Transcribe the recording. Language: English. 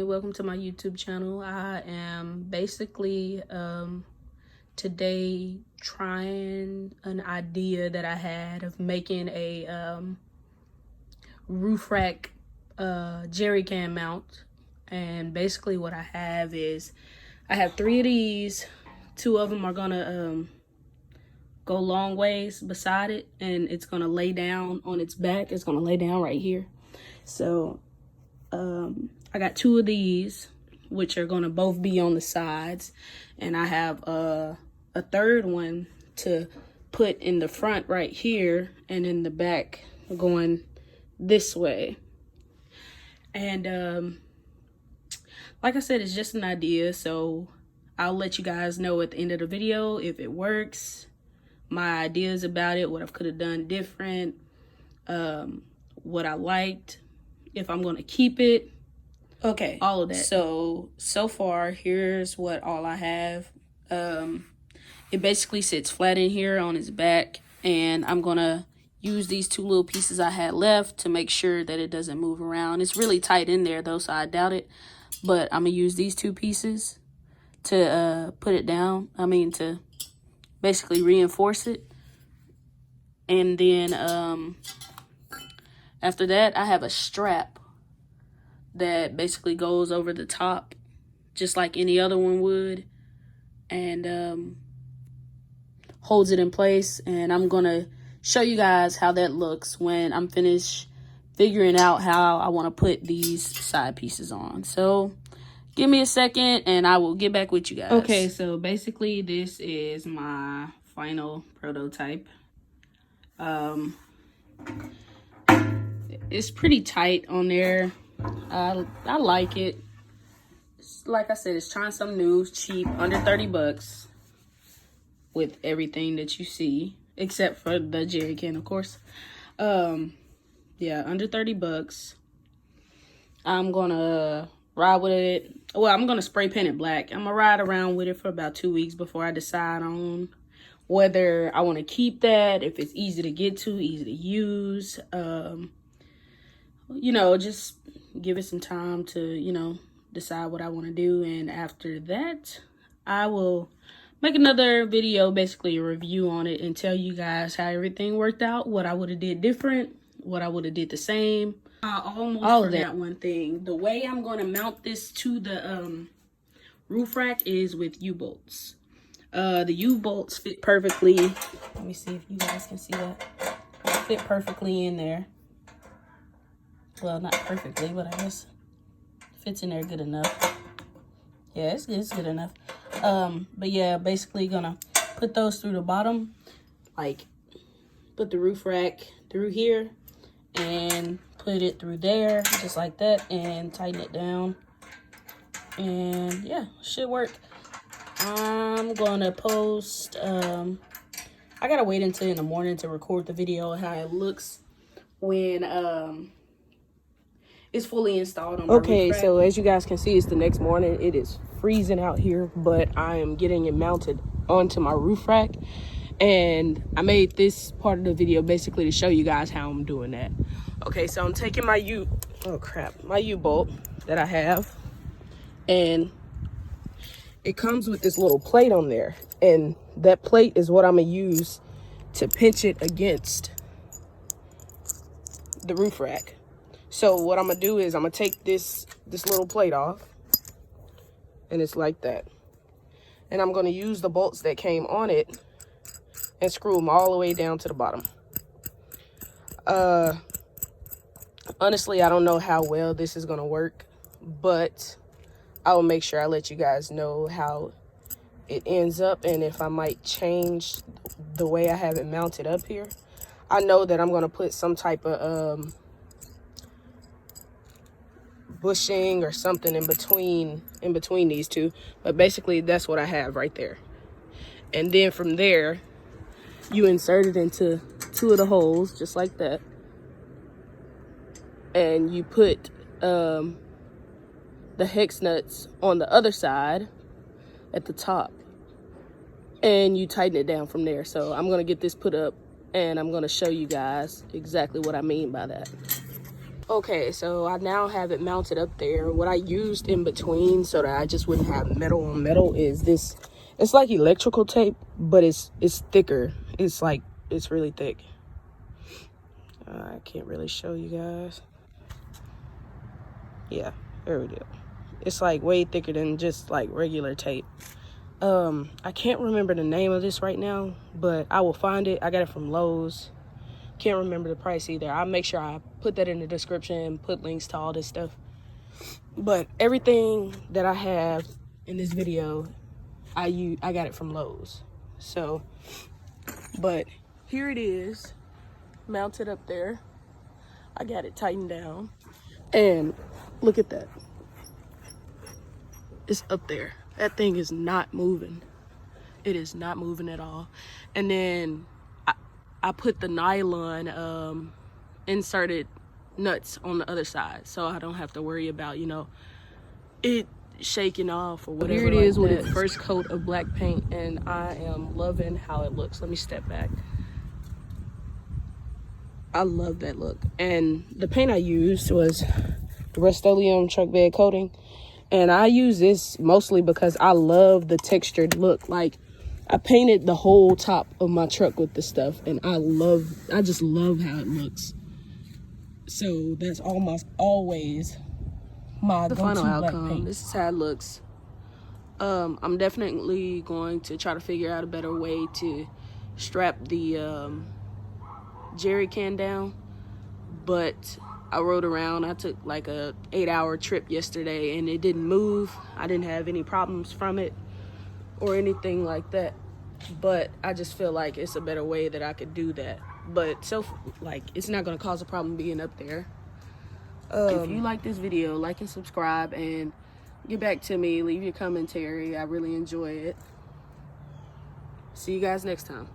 Welcome to my YouTube channel. I am basically today trying an idea that I had of making a roof rack jerry can mount. And basically what I have is I have 3 of these. 2 of them are gonna go long ways beside it, and it's gonna lay down on its back. It's gonna lay down right here. So I got 2 of these, which are gonna both be on the sides, and I have a third one to put in the front right here, and in the back going this way. And like I said, it's just an idea, so I'll let you guys know at the end of the video if it works, my ideas about it, what I could have done different, what I liked, if I'm gonna keep it, okay, all of that. So far, here's what all I have. It basically sits flat in here on its back, and I'm gonna use these 2 little pieces I had left to make sure that it doesn't move around. It's really tight in there though, so I doubt it, but I'm gonna use these 2 pieces to put it down. To basically reinforce it. And then after that, I have a strap that basically goes over the top just like any other one would, and holds it in place. And I'm gonna show you guys how that looks when I'm finished figuring out how I want to put these side pieces on. So give me a second and I will get back with you guys. Okay, so basically this is my final prototype. It's pretty tight on there. I like it. Like I said, it's trying something new. It's cheap, under 30 bucks with everything that you see, except for the jerry can, of course. Yeah, under 30 bucks. I'm gonna ride with it. Well, I'm gonna spray paint it black. I'm gonna ride around with it for about 2 weeks before I decide on whether I want to keep that, if it's easy to get to, easy to use. You know, just give it some time to, you know, decide what I want to do. And after that, I will make another video, basically a review on it, and tell you guys how everything worked out, what I would have did different, what I would have did the same. I almost forgot one thing. The way I'm going to mount this to the roof rack is with U-bolts. The U-bolts fit perfectly. Let me see if you guys can see that. It fit perfectly in there. Well, not perfectly, but I guess it fits in there good enough. Yeah, it's good enough. But yeah, basically gonna put those through the bottom, like put the roof rack through here and put it through there, just like that, and tighten it down. And yeah, should work. I'm gonna post, I gotta wait until in the morning to record the video how it looks when it's fully installed on my roof rack. So as you guys can see, it's the next morning. It is freezing out here, but I am getting it mounted onto my roof rack. And I made this part of the video basically to show you guys how I'm doing that. Okay, so I'm taking my U-bolt that I have, and it comes with this little plate on there, and that plate is what I'm gonna use to pinch it against the roof rack. So what I'm gonna do is I'm gonna take this little plate off, and it's like that. And I'm gonna use the bolts that came on it and screw them all the way down to the bottom. Honestly, I don't know how well this is gonna work, but I will make sure I let you guys know how it ends up and if I might change the way I have it mounted up here. I know that I'm gonna put some type of bushing or something in between these two, but basically that's what I have right there. And then from there, you insert it into 2 of the holes, just like that, and you put the hex nuts on the other side at the top, and you tighten it down from there. So I'm gonna get this put up and I'm gonna show you guys exactly what I mean by that. Okay, so I now have it mounted up there. What I used in between so that I just wouldn't have metal on metal is this. It's like electrical tape, but it's thicker. It's like, it's really thick. I can't really show you guys. Yeah, there we go. It's like way thicker than just like regular tape. I can't remember the name of this right now, but I will find it. I got it from Lowe's. Can't remember the price either. I'll make sure I put that in the description, put links to all this stuff. But everything that I have in this video, I got it from Lowe's. So, but here it is, mounted up there. I got it tightened down. And look at that. It's up there. That thing is not moving. It is not moving at all. And then I put the nylon inserted nuts on the other side, so I don't have to worry about, you know, it shaking off or whatever. Here it is with its first coat of black paint, and I am loving how it looks. Let me step back. I love that look. And the paint I used was the Rust-Oleum truck bed coating, and I use this mostly because I love the textured look. Like, I painted the whole top of my truck with this stuff, and I just love how it looks. So that's always my final outcome. This is how it looks. I'm definitely going to try to figure out a better way to strap the jerry can down, but I rode around. I took like a 8-hour trip yesterday, and it didn't move. I didn't have any problems from it or anything like that, but I just feel like it's a better way that I could do that. But like, it's not gonna cause a problem being up there. If you like this video, like and subscribe, and get back to me, leave your commentary. I really enjoy it. See you guys next time.